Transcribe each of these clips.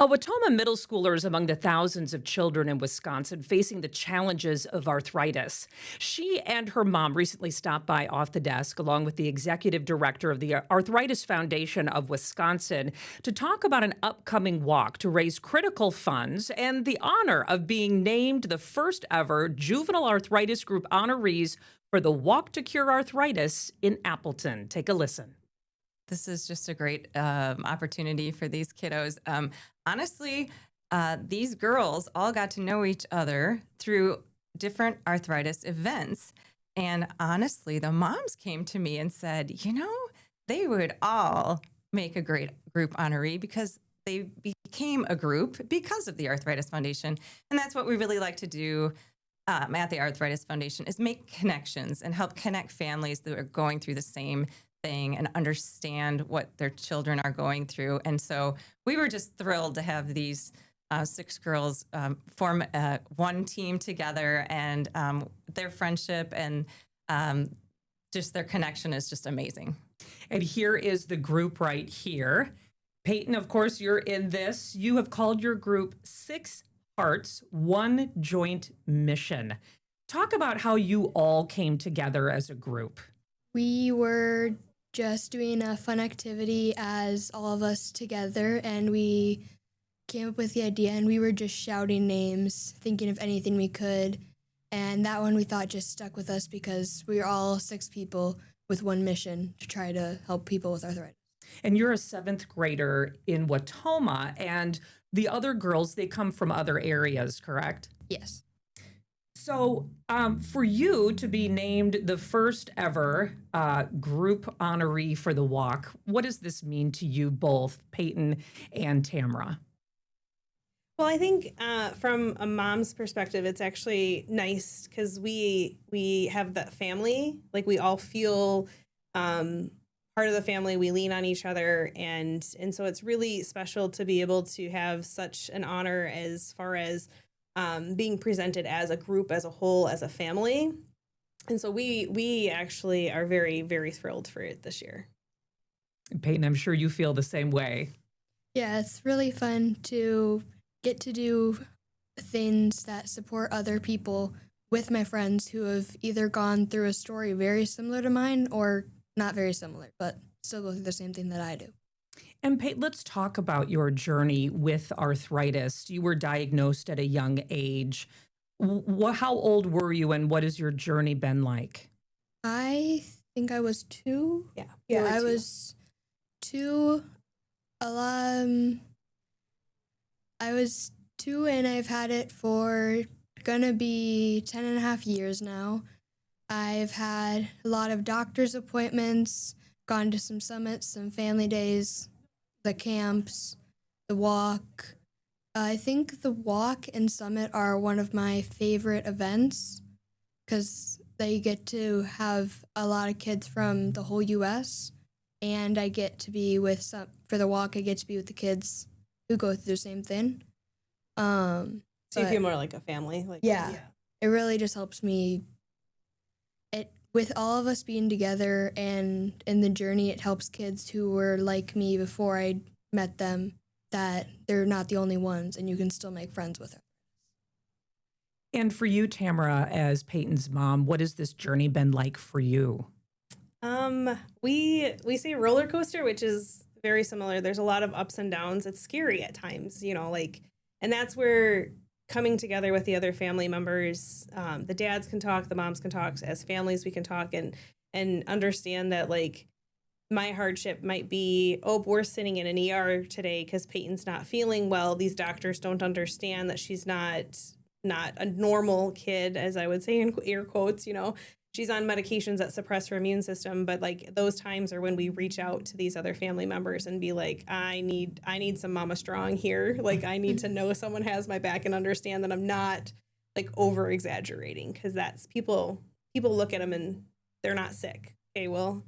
Watoma middle schoolers among the thousands of children in Wisconsin facing the challenges of arthritis. She and her mom recently stopped by Off the Desk, along with the executive director of the Arthritis Foundation of Wisconsin, to talk about an upcoming walk to raise critical funds and the honor of being named the first ever juvenile arthritis group honorees for the Walk to Cure Arthritis in Appleton. Take a listen. This is just a great opportunity for these kiddos. Honestly, these girls all got to know each other through different arthritis events. And honestly, the moms came to me and said, they would all make a great group honoree because they became a group because of the Arthritis Foundation. And that's what we really like to do at the Arthritis Foundation is make connections and help connect families that are going through the same thing and understand what their children are going through. And so we were just thrilled to have these 6 girls form one team together, and their friendship and just their connection is just amazing. And here is the group right here. Peyton, of course, you're in this. You have called your group 6 Hearts, One Joint Mission. Talk about how you all came together as a group. We were just doing a fun activity as all of us together, and we came up with the idea, and we were just shouting names, thinking of anything we could. And that one we thought just stuck with us because we were all 6 people with one mission to try to help people with arthritis. And you're a 7th grader in Watoma, and the other girls, they come from other areas, correct? Yes. So for you to be named the first ever group honoree for the walk, what does this mean to you both, Peyton and Tamara? Well, I think from a mom's perspective, it's actually nice because we have that family. Like we all feel part of the family. We lean on each other, and so it's really special to be able to have such an honor as far as being presented as a group, as a whole, as a family. And so we actually are very, very thrilled for it this year. Peyton, I'm sure you feel the same way. Yeah, it's really fun to get to do things that support other people with my friends who have either gone through a story very similar to mine or not very similar, but still go through the same thing that I do. And Peyton, let's talk about your journey with arthritis. You were diagnosed at a young age. How old were you, and what has your journey been like? I think I was 2. Yeah, I was 2. I was 2, and I've had it for gonna be 10 and a half years now. I've had a lot of doctor's appointments, gone to some summits, some family days, the camps, the walk. I think the walk and summit are one of my favorite events because they get to have a lot of kids from the whole U.S. and I get to be with for the walk, I get to be with the kids who go through the same thing. So you feel more like a family. Yeah. It really just helps me. With all of us being together and in the journey, it helps kids who were like me before I met them that they're not the only ones and you can still make friends with them. And for you, Tamara, as Peyton's mom, what has this journey been like for you? We say roller coaster, which is very similar. There's a lot of ups and downs. It's scary at times, and that's where coming together with the other family members, the dads can talk, the moms can talk, as families we can talk and understand that my hardship might be, we're sitting in an ER today because Peyton's not feeling well. These doctors don't understand that she's not a normal kid, as I would say in air quotes, She's on medications that suppress her immune system, but those times are when we reach out to these other family members and be like, I need some mama strong here. I need to know someone has my back and understand that I'm not over exaggerating, because that's people look at them and they're not sick. Okay, well,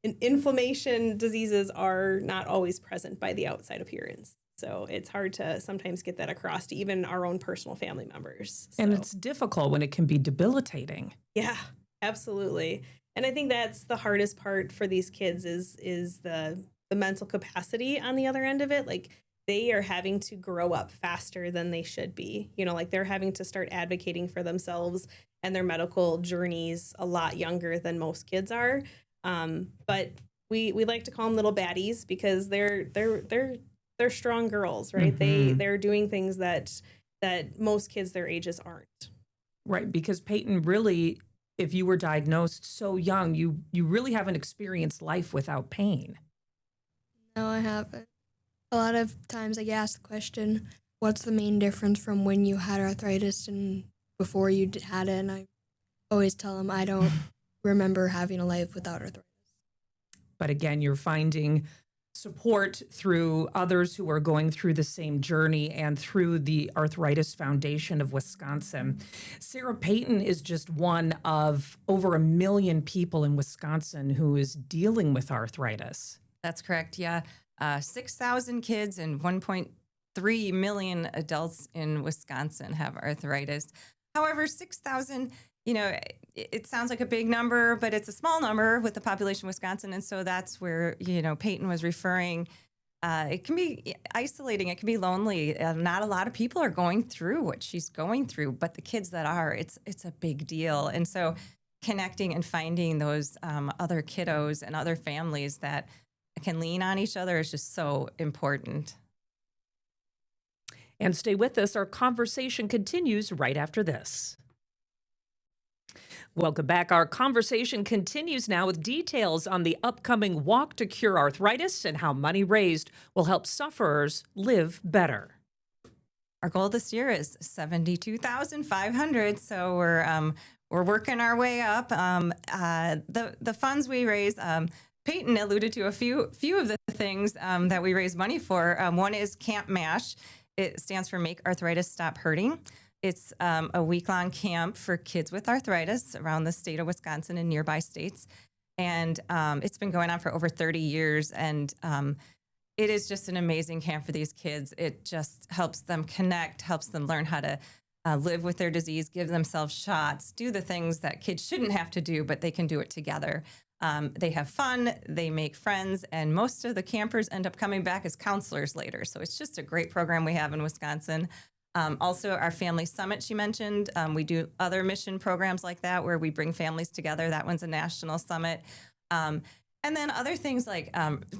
inflammation diseases are not always present by the outside appearance. So it's hard to sometimes get that across to even our own personal family members. And it's difficult when it can be debilitating. Yeah, absolutely. And I think that's the hardest part for these kids is the mental capacity on the other end of it. they are having to grow up faster than they should be. You know, like they're having to start advocating for themselves and their medical journeys a lot younger than most kids are. But we like to call them little baddies because they're strong girls, right? They're doing things that most kids their ages aren't. Right, because Peyton, really, if you were diagnosed so young, you really haven't experienced life without pain. No, I haven't. A lot of times I get asked the question, what's the main difference from when you had arthritis and before you had it? And I always tell them I don't remember having a life without arthritis. But again, you're finding support through others who are going through the same journey and through the Arthritis Foundation of Wisconsin. Sarah, Peyton is just one of over 1 million people in Wisconsin who is dealing with arthritis. That's correct. Yeah. 6,000 kids and 1.3 million adults in Wisconsin have arthritis. However, 6,000, it sounds like a big number, but it's a small number with the population of Wisconsin. And so that's where, Peyton was referring. It can be isolating. It can be lonely. Not a lot of people are going through what she's going through, but the kids that are, it's a big deal. And so connecting and finding those other kiddos and other families that can lean on each other is just so important. And stay with us. Our conversation continues right after this. Welcome back. Our conversation continues now with details on the upcoming Walk to Cure Arthritis and how money raised will help sufferers live better. Our goal this year is $72,500, so we're working our way up. The funds we raise, Peyton alluded to a few of the things that we raise money for. One is Camp MASH. It stands for Make Arthritis Stop Hurting. It's a week-long camp for kids with arthritis around the state of Wisconsin and nearby states. And it's been going on for over 30 years. And it is just an amazing camp for these kids. It just helps them connect, helps them learn how to live with their disease, give themselves shots, do the things that kids shouldn't have to do, but they can do it together. They have fun, they make friends, and most of the campers end up coming back as counselors later. So it's just a great program we have in Wisconsin. Also, our Family Summit, she mentioned, we do other mission programs like that where we bring families together. That one's a national summit. And then other things like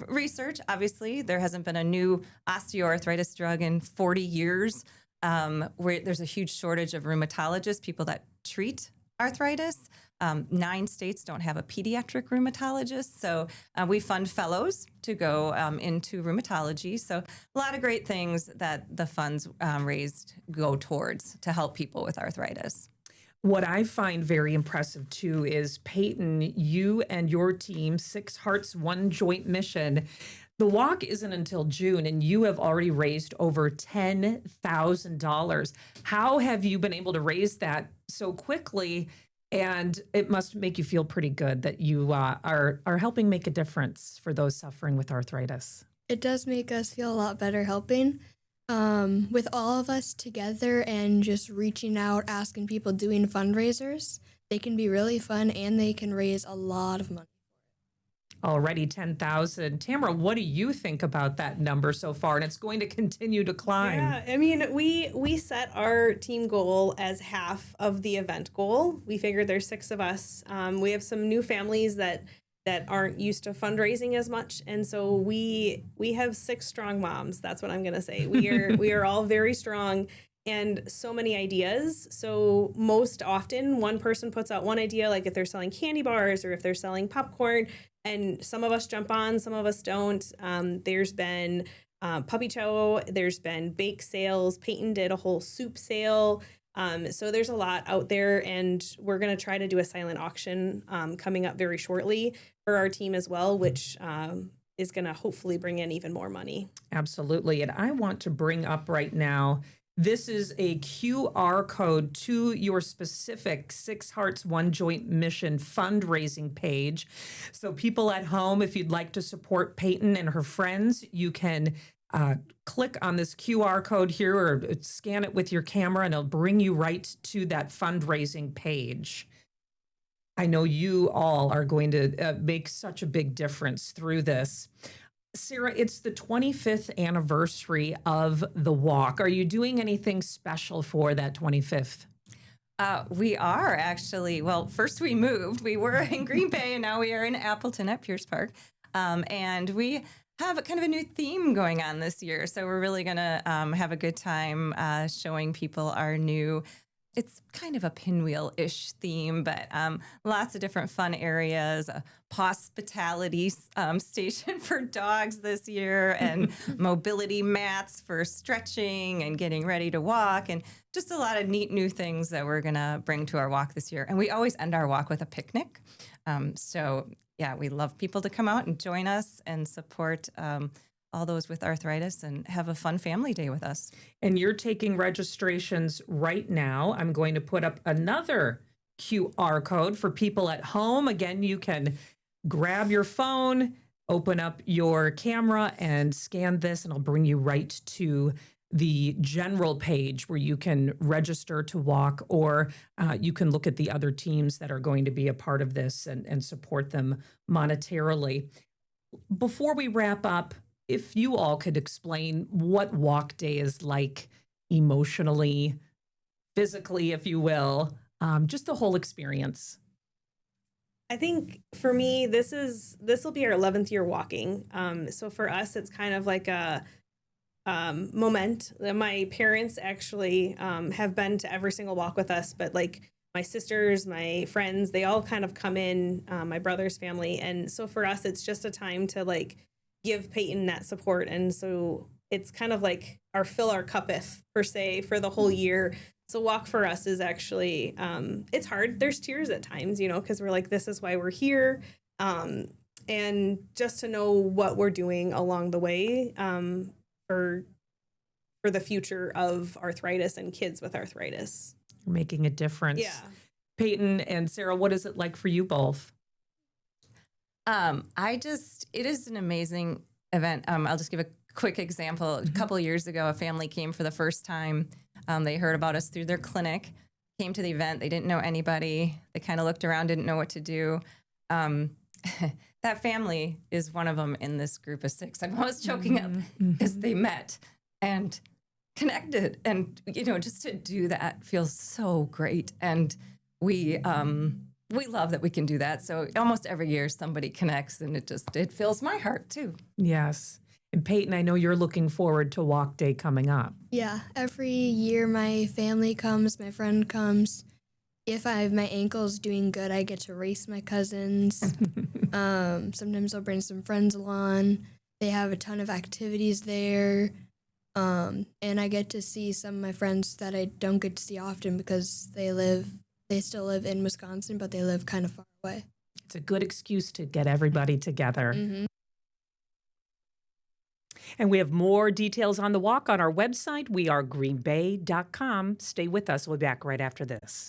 research. Obviously, there hasn't been a new osteoarthritis drug in 40 years, where there's a huge shortage of rheumatologists, people that treat arthritis. 9 states don't have a pediatric rheumatologist, so we fund fellows to go into rheumatology. So a lot of great things that the funds raised go towards to help people with arthritis. What I find very impressive, too, is Peyton, you and your team, 6 Hearts, 1 Joint Mission. The walk isn't until June, and you have already raised over $10,000. How have you been able to raise that so quickly? And it must make you feel pretty good that you are helping make a difference for those suffering with arthritis. It does make us feel a lot better helping. With all of us together and just reaching out, asking people, doing fundraisers, they can be really fun and they can raise a lot of money. Already 10,000. Tamara, what do you think about that number so far? And it's going to continue to climb. Yeah, I mean, we set our team goal as half of the event goal. We figured there's 6 of us. We have some new families that aren't used to fundraising as much, and so we have 6 strong moms. That's what I'm gonna say. We are all very strong. And so many ideas. So most often one person puts out one idea, like if they're selling candy bars or if they're selling popcorn, and some of us jump on, some of us don't. There's been puppy chow, there's been bake sales. Peyton did a whole soup sale. So there's a lot out there, and we're going to try to do a silent auction coming up very shortly for our team as well, which is going to hopefully bring in even more money. Absolutely. And I want to bring up right now, this is a QR code to your specific 6 Hearts, 1 Joint Mission fundraising page. So people at home, if you'd like to support Peyton and her friends, you can click on this QR code here or scan it with your camera, and it'll bring you right to that fundraising page. I know you all are going to make such a big difference through this. Sarah, it's the 25th anniversary of the walk. Are you doing anything special for that 25th? We are actually. Well, first we moved. We were in Green Bay, and now we are in Appleton at Pierce Park. And we have a kind of a new theme going on this year. So we're really going to have a good time showing people our new. It's kind of a pinwheel-ish theme, but lots of different fun areas, a hospitality station for dogs this year, and mobility mats for stretching and getting ready to walk, and just a lot of neat new things that we're going to bring to our walk this year. And we always end our walk with a picnic. So, yeah, we love people to come out and join us and support all those with arthritis and have a fun family day with us. And you're taking registrations right now. I'm going to put up another QR code for people at home. Again, you can grab your phone, open up your camera, and scan this, and I'll bring you right to the general page where you can register to walk, or you can look at the other teams that are going to be a part of this and support them monetarily. Before we wrap up, if you all could explain what walk day is like emotionally, physically, if you will, just the whole experience. I think for me, this will be our 11th year walking. So for us, it's kind of like a moment. My parents actually have been to every single walk with us, but like my sisters, my friends, they all kind of come in, my brother's family. And so for us, it's just a time to like give Peyton that support. And so it's kind of like our fill our cuppeth per se for the whole year. So walk for us is actually, it's hard. There's tears at times, you know, because we're like, this is why we're here. And just to know what we're doing along the way for the future of arthritis and kids with arthritis. Making a difference. Yeah. Peyton and Sarah, what is it like for you both? It is an amazing event. I'll just give a quick example. A couple of years ago, a family came for the first time. They heard about us through their clinic, came to the event. They didn't know anybody. They kind of looked around, didn't know what to do. That family is one of them in this group of 6. I'm always joking up because they met and connected. And, you know, just to do that feels so great. And we love that we can do that. So almost every year somebody connects, and it fills my heart too. Yes. And Peyton, I know you're looking forward to Walk Day coming up. Yeah, every year my family comes, my friend comes. If my ankle's doing good, I get to race my cousins. Sometimes I'll bring some friends along. They have a ton of activities there. And I get to see some of my friends that I don't get to see often because they still live in Wisconsin, but they live kind of far away. It's a good excuse to get everybody together. Mm-hmm. And we have more details on the walk on our website, wearegreenbay.com. Stay with us. We'll be back right after this.